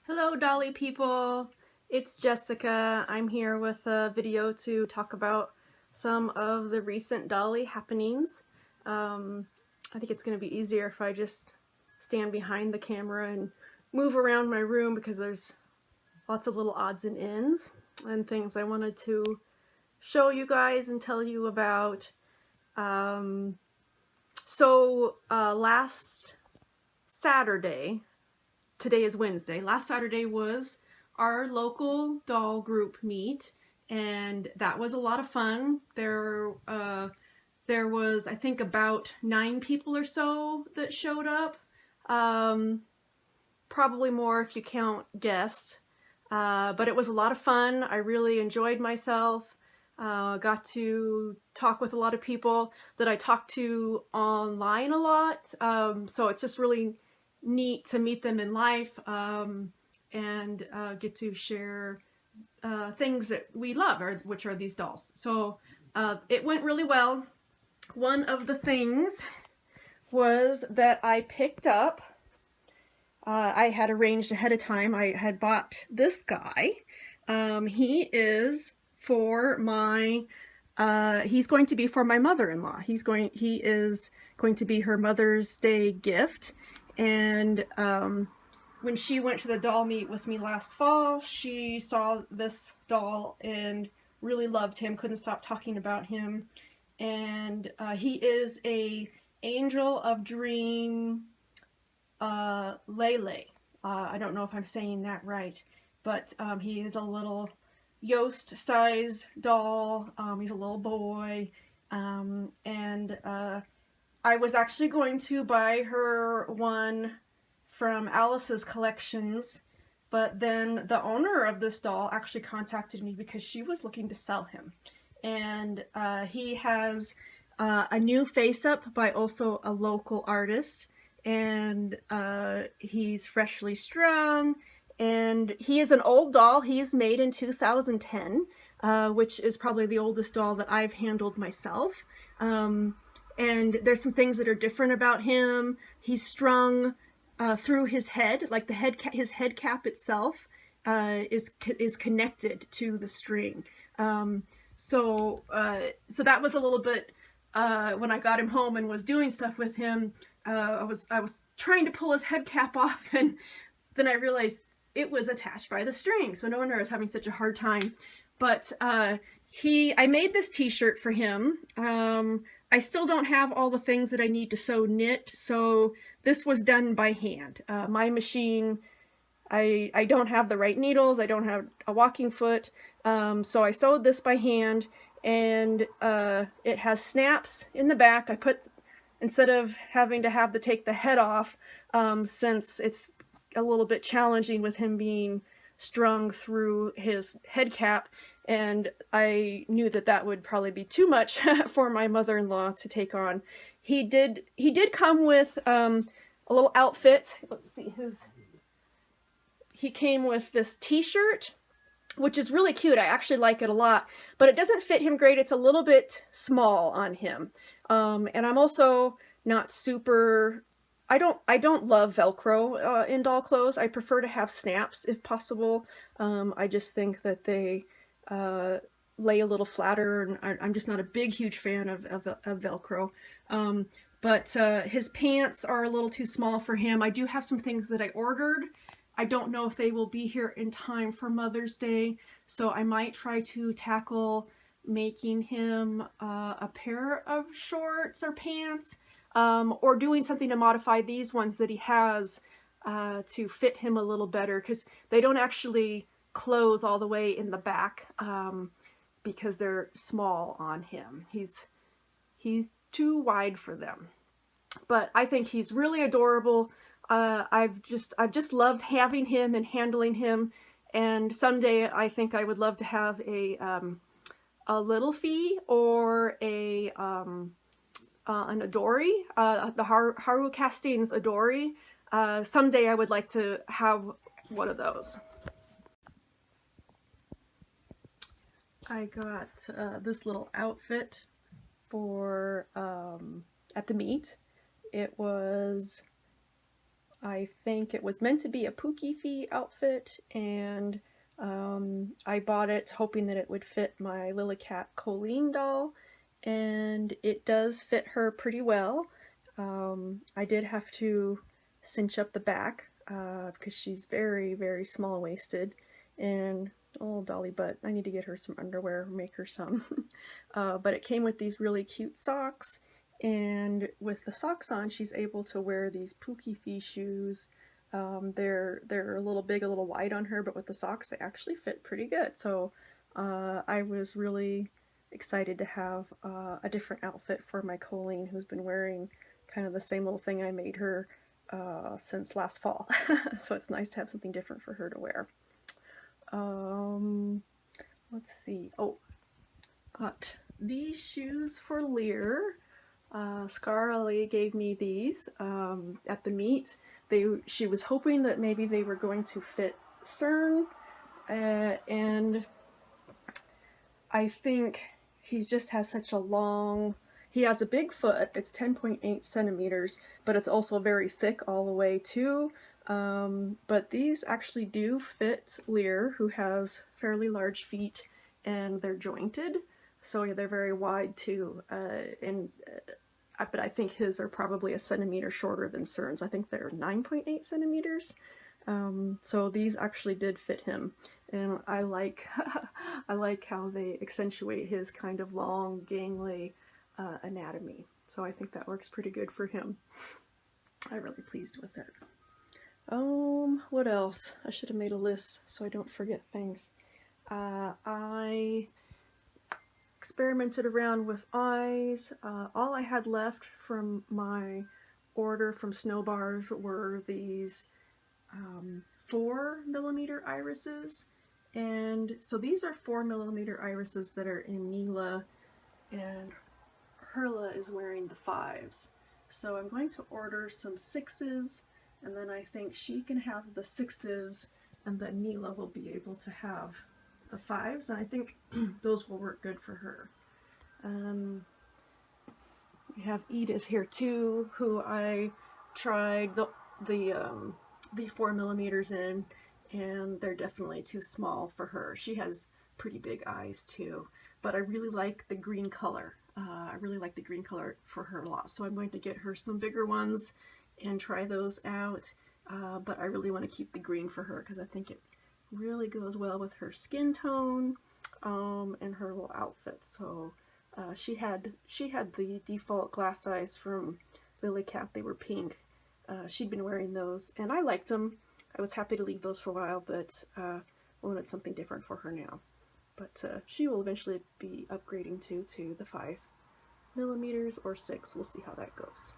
Hello Dolly people, it's Jessica. I'm here with a video to talk about some of the recent Dolly happenings. I think it's going to be easier if I just stand behind the camera and move around my room because there's lots of little odds and ends and things I wanted to show you guys and tell you about. Last Saturday, today is Wednesday. Last Saturday was our local doll group meet, and that was a lot of fun. There was, I think, about 9 people or so that showed up. Probably more if you count guests. But it was a lot of fun. I really enjoyed myself. Got to talk with a lot of people that I talked to online a lot. So it's just really neat to meet them in life and get to share things that we love, which are these dolls. So it went really well. One of the things was that I picked up, I had arranged ahead of time, I had bought this guy. He is for my, he's going to be for my mother-in-law. He is going to be her Mother's Day gift. And when she went to the doll meet with me last fall, she saw this doll and really loved him, couldn't stop talking about him. And he is a Angel of Dream Lele. I don't know if I'm saying that right, but he is a little Yoast size doll. He's a little boy, and I was actually going to buy her one from Alice's collections, but then the owner of this doll actually contacted me because she was looking to sell him. And he has a new face-up by also a local artist, and he's freshly strung, and he is an old doll. He is made in 2010, which is probably the oldest doll that I've handled myself. And there's some things that are different about him. He's strung through his head, like his head cap itself is connected to the string. So that was a little bit when I got him home and was doing stuff with him. I was trying to pull his head cap off, and then I realized it was attached by the string. So no wonder I was having such a hard time. But I made this t-shirt for him. I still don't have all the things that I need to sew knit, so this was done by hand. My machine, I don't have the right needles, I don't have a walking foot, so I sewed this by hand, and it has snaps in the back. Instead of having to take the head off, since it's a little bit challenging with him being strung through his head cap, and I knew that would probably be too much for my mother-in-law to take on. He did come with a little outfit. Let's see, he came with this t-shirt, which is really cute. I actually like it a lot, but it doesn't fit him great. It's a little bit small on him. And I'm also not super, I don't love Velcro in doll clothes. I prefer to have snaps if possible. I just think that they lay a little flatter, and I'm just not a huge fan of Velcro. But his pants are a little too small for him. I do have some things that I ordered. I don't know if they will be here in time for Mother's Day, so I might try to tackle making him a pair of shorts or pants, or doing something to modify these ones that he has to fit him a little better, because they don't actually close all the way in the back because they're small on him. He's too wide for them. But I think he's really adorable. I've just loved having him and handling him, and someday I think I would love to have a little fee or an Adori, the Haru Castings Adori. Someday I would like to have one of those. I got this little outfit for at the meet. It was I think it was meant to be a Pookie Fee outfit, and I bought it hoping that it would fit my Lilycat Colleen doll, and it does fit her pretty well. I did have to cinch up the back because she's very, very small-waisted, and oh, dolly butt, I need to get her some underwear, make her some. But it came with these really cute socks, and with the socks on, she's able to wear these Pookie Fee shoes. They're a little big, a little wide on her, but with the socks, they actually fit pretty good. So I was really excited to have a different outfit for my Colleen, who's been wearing kind of the same little thing I made her since last fall. So it's nice to have something different for her to wear. Let's see. Oh, got these shoes for Lear. Scarlett gave me these at the meet. She was hoping that maybe they were going to fit CERN, and I think he just has such a long, he has a big foot. It's 10.8 centimeters, but it's also very thick all the way too. But these actually do fit Lear, who has fairly large feet, and they're jointed, so they're very wide too. But I think his are probably a centimeter shorter than CERN's. I think they're 9.8 centimeters. So these actually did fit him, and I like I like how they accentuate his kind of long, gangly anatomy. So I think that works pretty good for him. I'm really pleased with it. What else? I should have made a list so I don't forget things. I experimented around with eyes. All I had left from my order from Snow Bars were these 4mm irises, and so these are 4mm irises that are in Mila, and Herla is wearing the 5s. So I'm going to order some 6s, and then I think she can have the 6s, and then Mila will be able to have the 5s, and I think those will work good for her. We have Edith here too, who I tried the 4mm in, and they're definitely too small for her. She has pretty big eyes too, but I really like the green color. I really like the green color for her a lot, so I'm going to get her some bigger ones and try those out. But I really want to keep the green for her because I think it really goes well with her skin tone and her little outfit. So she had the default glass eyes from Lilycat. They were pink. She'd been wearing those, and I liked them. I was happy to leave those for a while, but I wanted something different for her now. But she will eventually be upgrading to the 5mm or 6. We'll see how that goes.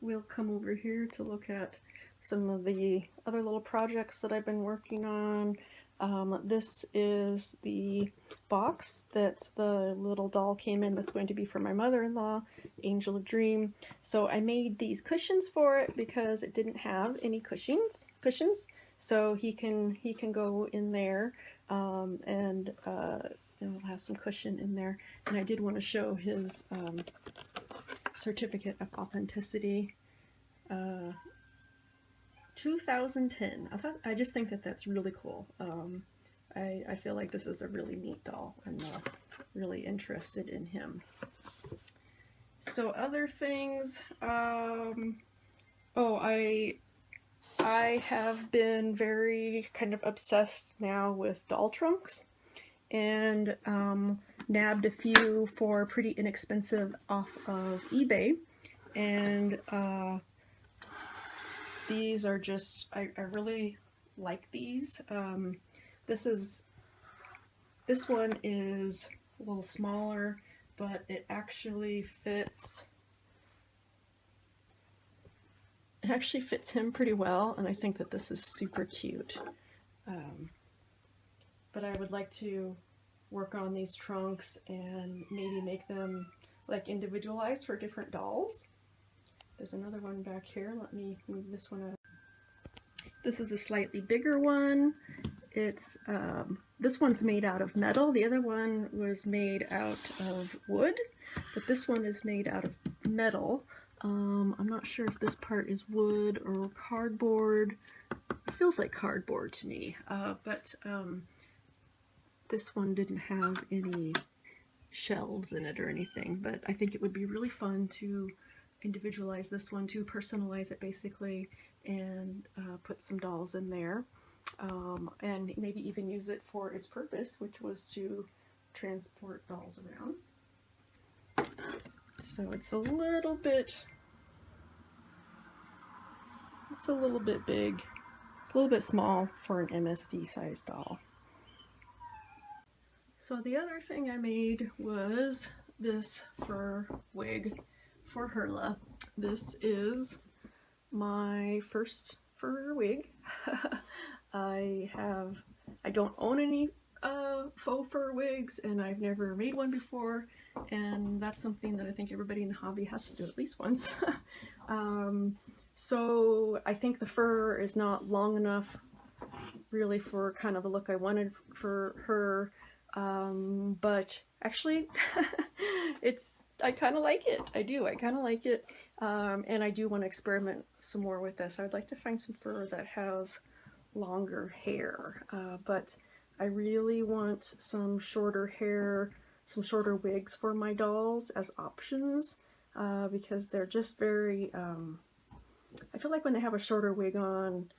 We'll come over here to look at some of the other little projects that I've been working on. This is the box that the little doll came in that's going to be for my mother-in-law, Angel Dream. So I made these cushions for it because it didn't have any cushions. So he can go in there, and it'll have some cushion in there. And I did want to show his certificate of authenticity. 2010. I just think that that's really cool. I feel like this is a really neat doll. I'm really interested in him. So other things, oh, I have been very kind of obsessed now with doll trunks, and nabbed a few for pretty inexpensive off of eBay, and these are just, I really like these. This one is a little smaller, but it actually fits him pretty well, and I think that this is super cute. But I would like to work on these trunks and maybe make them like individualized for different dolls. There's another one back here. Let me move this one out. This is a slightly bigger one. It's this one's made out of metal. The other one was made out of wood, but this one is made out of metal. I'm not sure if this part is wood or cardboard. It feels like cardboard to me, but this one didn't have any shelves in it or anything, but I think it would be really fun to individualize this one, to personalize it basically, and put some dolls in there, and maybe even use it for its purpose, which was to transport dolls around. So it's a little bit big, a little bit small for an MSD size doll. So the other thing I made was this fur wig for Herla. This is my first fur wig. I don't own any faux fur wigs, and I've never made one before, and that's something that I think everybody in the hobby has to do at least once. So I think the fur is not long enough really for kind of the look I wanted for her, but actually I kind of like it. I kind of like it, and I do want to experiment some more with this. I would like to find some fur that has longer hair, but I really want some shorter hair, some shorter wigs for my dolls as options, because they're just very, I feel like when they have a shorter wig on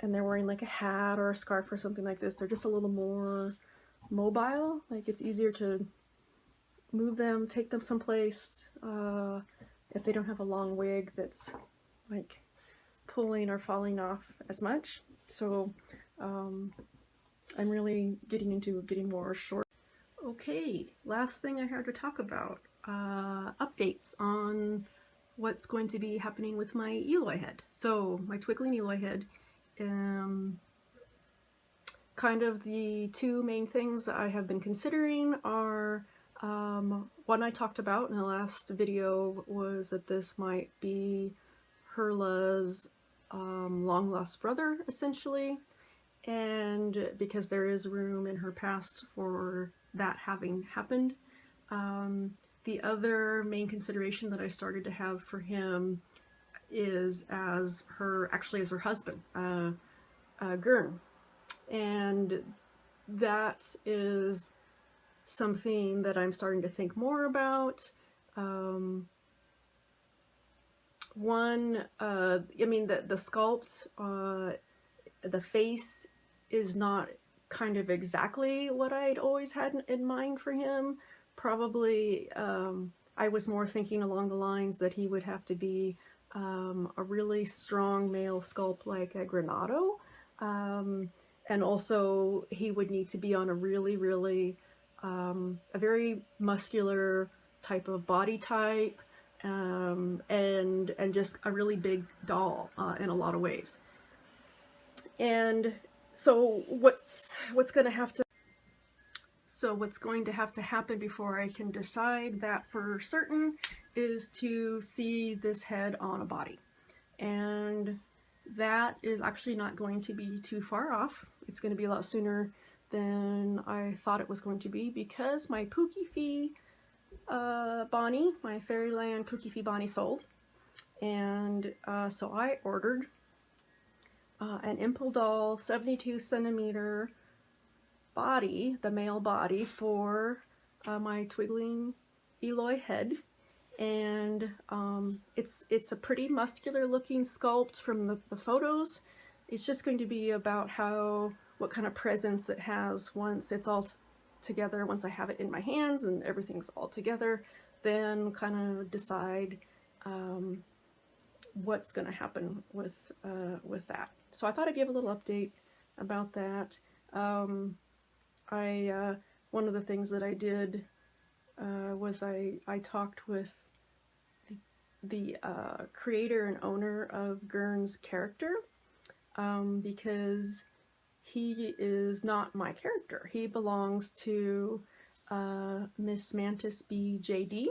and they're wearing like a hat or a scarf or something like this, they're just a little more mobile. Like it's easier to move them, take them someplace, if they don't have a long wig that's like pulling or falling off as much. So I'm really getting into getting more short. Okay, last thing I had to talk about, updates on what's going to be happening with my Eloy head. So my twiggling Eloy head, kind of the two main things I have been considering are, one I talked about in the last video was that this might be Herla's long lost brother, essentially, and because there is room in her past for that having happened. The other main consideration that I started to have for him is as her husband, Gurn, and that is something that I'm starting to think more about. One, I mean, the sculpt, the face is not kind of exactly what I'd always had in mind for him. Probably, I was more thinking along the lines that he would have to be a really strong male sculpt like a Granado. And also he would need to be on a really, a very muscular type of body type, and just a really big doll in a lot of ways. And so what's going to have to happen before I can decide that for certain is to see this head on a body. And that is actually not going to be too far off. It's going to be a lot sooner than I thought it was going to be, because my Pookie Fee Bonnie, my Fairyland Pookie Fee Bonnie sold. And so I ordered an Impel Doll 72 centimeter body, the male body, for my twiggling Eloy head. And it's a pretty muscular looking sculpt from the photos. It's just going to be about what kind of presence it has once it's all together, once I have it in my hands and everything's all together, then kind of decide what's going to happen with that. So I thought I'd give a little update about that. One of the things that I did was I talked with the creator and owner of Gurn's character, because he is not my character. He belongs to Miss Mantis BJD,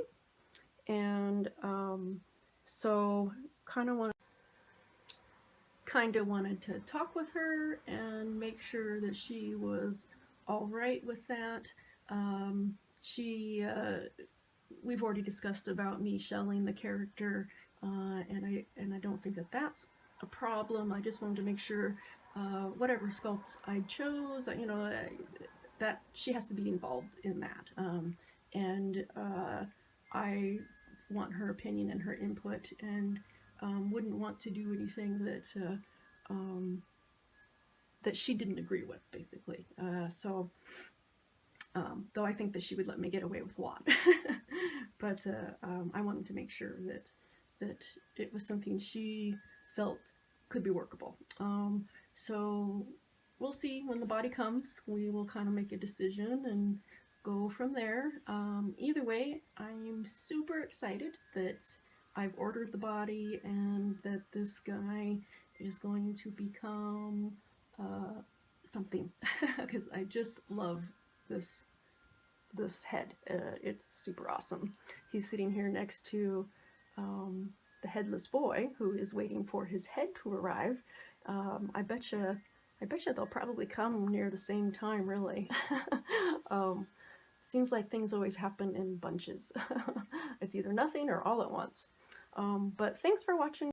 and so kind of wanted to talk with her and make sure that she was all right with that. She we've already discussed about me shelling the character, and I don't think that that's a problem. I just wanted to make sure whatever sculpt I chose, that she has to be involved in that, and I want her opinion and her input, and wouldn't want to do anything um, that she didn't agree with, basically. Though I think that she would let me get away with a lot. But I wanted to make sure that it was something she felt could be workable. So we'll see when the body comes. We will kind of make a decision and go from there. Either way, I'm super excited that I've ordered the body and that this guy is going to become something, because I just love this head. It's super awesome. He's sitting here next to the headless boy, who is waiting for his head to arrive. I betcha they'll probably come near the same time, really. um, Seems like things always happen in bunches. It's either nothing or all at once. But thanks for watching.